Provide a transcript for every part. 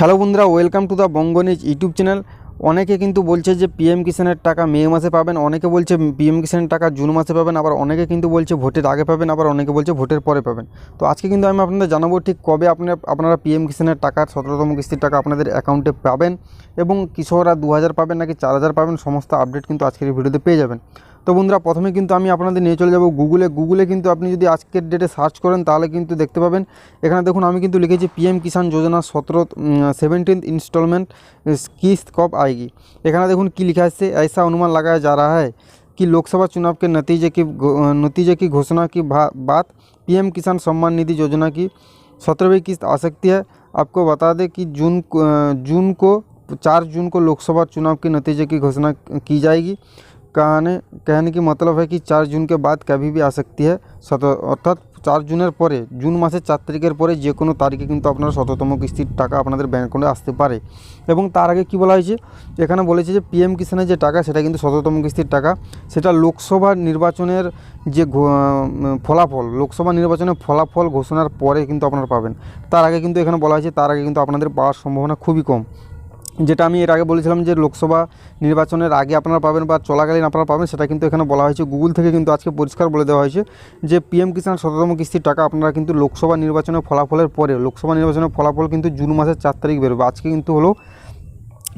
Hello বন্ধুরা, welcome to the Banga news YouTube channel. অনেকে কিন্তু বলছে যে পিএম কিষাণের টাকা মে মাসে পাবেন, অনেকে বলছে পিএম কিষাণের টাকা জুন মাসে পাবেন, আবার অনেকে কিন্তু বলছে ভোটের আগে পাবেন, আবার অনেকে বলছে ভোটের পরে পাবেন। তো আজকে কিন্তু আমি আপনাদের জানাবো ঠিক কবে আপনারা পিএম কিষাণের টাকার 17তম কিস্তির টাকা আপনাদের অ্যাকাউন্টে পাবেন এবং কৃষকরা 2000 পাবেন নাকি 4000 পাবেন, সমস্ত আপডেট কিন্তু আজকের এই ভিডিওতে পেয়ে যাবেন। তো বন্ধুরা, প্রথমে কিন্তু আমি আপনাদের নিয়ে চলে যাব গুগলে কিন্তু আপনি যদি আজকের ডেটে সার্চ করেন তাহলে কিন্তু দেখতে পাবেন। এখানে দেখুন, আমি কিন্তু লিখেছি पीएम किसान योजना 17th इंस्टॉलमेंट किस्त कब आएगी। এখানে দেখুন কি लिखा है, ऐसा अनुमान लगाया जा रहा है कि लोकसभा चुनाव के नतीजे की घोषणा की बात पीएम किसान सम्मान निधि योजना की 17वीं किस्त आ सकती है। आपको बता दें कि जून को 4 जून को लोकसभा चुनाव के नतीजे की घोषणा की जाएगी। कहने की मतलब है कि 4 जून के बाद कभी भी आ सकती है। অর্থাৎ 4 জুনের পরে, জুন মাসের 4 তারিখের পরে যে কোনো তারিখে কিন্তু আপনারা 17তম কিস্তির টাকা আপনাদের ব্যাঙ্ক অ্যাকাউন্টে আসতে পারে। এবং তার আগে কি বলা হয়েছে, এখানে বলেছে যে পিএম কিষাণের যে টাকা সেটা কিন্তু 17তম কিস্তির টাকা, সেটা লোকসভা নির্বাচনের যে লোকসভা নির্বাচনের ফলাফল ঘোষণার পরে কিন্তু আপনারা পাবেন। তার আগে কিন্তু এখানে বলা হয়েছে তার আগে কিন্তু আপনাদের পাওয়ার সম্ভাবনা খুবই কম। যেটা আমি এর আগে বলেছিলাম যে লোকসভা নির্বাচনের আগে আপনারা পাবেন বা চলাকালীন আপনারা পাবেন, সেটা কিন্তু এখানে বলা হয়েছে। গুগল থেকে কিন্তু আজকে পরিষ্কার বলে দেওয়া হয়েছে যে পিএম কিষাণ 17তম কিস্তির টাকা আপনারা কিন্তু লোকসভা নির্বাচনের ফলাফলের পরে, লোকসভা নির্বাচনের ফলাফল কিন্তু জুন মাসের 4 তারিখ বেরোবে। আজকে কিন্তু হলো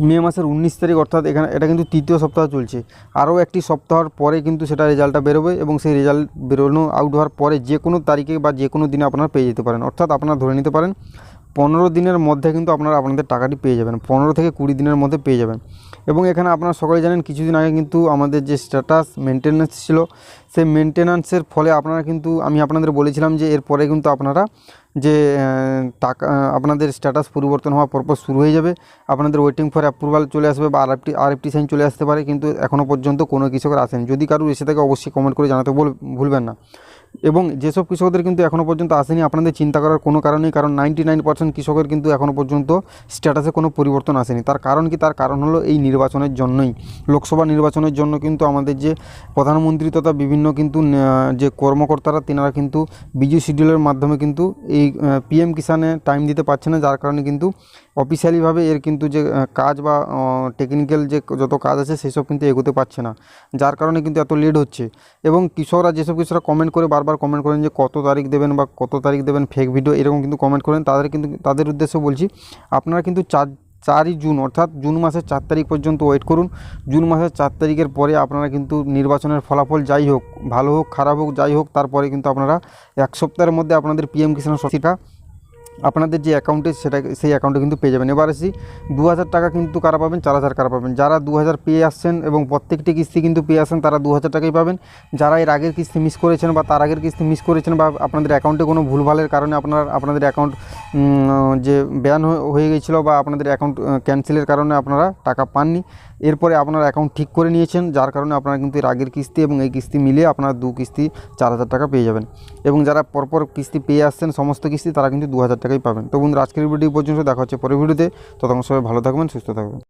মে মাসের 19 তারিখ, অর্থাৎ এটা কিন্তু তৃতীয় সপ্তাহ চলছে। আরও একটি সপ্তাহের পরে কিন্তু সেটা রেজাল্টটা বেরোবে এবং সেই রেজাল্ট বেরোনো আউট হওয়ার পরে যে কোনো তারিখে বা যে কোনো দিনে আপনারা পেয়ে যেতে পারেন। অর্থাৎ আপনারা ধরে নিতে পারেন 15 দিনের মধ্যে কিন্তু আপনারা আপনাদের টাকাটি পেয়ে যাবেন, 15 থেকে 20 দিনের মধ্যে পেয়ে যাবেন। এবং এখানে আপনারা সকলেই জানেন কিছুদিন আগে কিন্তু আমাদের যে স্ট্যাটাস মেনটেন্যান্স ছিল, সেই মেনটেন্যান্সের ফলে আমি আপনাদের বলেছিলাম যে এরপরে কিন্তু আপনারা যে টাকা আপনাদের স্ট্যাটাস পরিবর্তন হওয়া পরপর শুরু হয়ে যাবে, আপনাদের ওয়েটিং ফর অ্যাপ্রুভাল চলে আসবে বা আরএফটি সাইন চলে আসতে পারে। কিন্তু এখনও পর্যন্ত কোনো কৃষকের আসেনি। যদি কারোর এসে থাকে অবশ্যই কমেন্ট করে জানাতে ভুলবেন না। এবং যেসব কৃষকদের কিন্তু এখনও পর্যন্ত আসেনি, আপনাদের চিন্তা করার কোনো কারণ নেই, কারণ 99% কৃষকের কিন্তু এখনও পর্যন্ত স্ট্যাটাসে কোনো পরিবর্তন আসেনি। তার কারণ কি? তার কারণ হলো এই নির্বাচনের জন্যই। লোকসভা নির্বাচনের জন্য কিন্তু আমাদের যে প্রধানমন্ত্রী তথা বিভিন্ন কিন্তু যে কর্মকর্তারা তেনারা কিন্তু বিজু শিডিউলের মাধ্যমে কিন্তু এই পিএম কিষাণে টাইম দিতে পারছে না, যার কারণে কিন্তু অফিসিয়ালিভাবে এর কিন্তু যে কাজ বা টেকনিক্যাল যে যত কাজ আছে সেসব কিন্তু এগোতে পারছে না, যার কারণে কিন্তু এত লেট হচ্ছে। এবং যেসব কৃষকরা কমেন্ট করে বারবার কমেন্ট করেন যে কত তারিখ দেবেন বা কত তারিখ দেবেন, ফেক ভিডিও এরকম কিন্তু কমেন্ট করেন, তাদের উদ্দেশ্যে বলছি আপনারা কিন্তু 4 জুন অর্থাৎ জুন মাসের 4 তারিখ পর্যন্ত ওয়েট করুন। জুন মাসের 4 তারিখের পরে আপনারা কিন্তু নির্বাচনের ফলাফল যাই হোক, ভালো হোক খারাপ হোক যাই হোক, তারপরে কিন্তু আপনারা 1 সপ্তাহের মধ্যে আপনাদের পিএম কিষাণ সবসিডিটা আপনাদের যে অ্যাকাউন্টে সেই অ্যাকাউন্টে কিন্তু পেয়ে যাবেন। এবার আসি 2000 টাকা কিন্তু কারা পাবেন, 4000 কারা পাবেন। যারা 2000 পেয়ে আসছেন এবং প্রত্যেকটি কিস্তি কিন্তু পেয়ে আসছেন তারা 2000 টাকাই পাবেন। যারা এর আগের কিস্তি মিস করেছেন বা তার আগের কিস্তি মিস করেছেন বা আপনাদের অ্যাকাউন্টে কোনো ভুলভালের কারণে আপনাদের অ্যাকাউন্ট যে ব্যান হয়ে গিয়েছিলো বা আপনাদের অ্যাকাউন্ট ক্যান্সেলের কারণে আপনারা টাকা পাননি, এরপরে আপনার অ্যাকাউন্ট ঠিক করে নিয়েছেন, যার কারণে আপনারা কিন্তু এর আগের কিস্তি এবং এই কিস্তি মিলিয়ে আপনারা 2 কিস্তি 4000 টাকা পেয়ে যাবেন। এবং যারা পরপর কিস্তি পেয়ে আসছেন সমস্ত কিস্তি, তারা কিন্তু 2000 টাকাই পাবেন। তো বন্ধুরা, আজকের ভিডিও পর্যন্ত দেখা হচ্ছে পরের ভিডিওতে। ততক্ষণ সবাই ভালো থাকবেন, সুস্থ থাকবেন।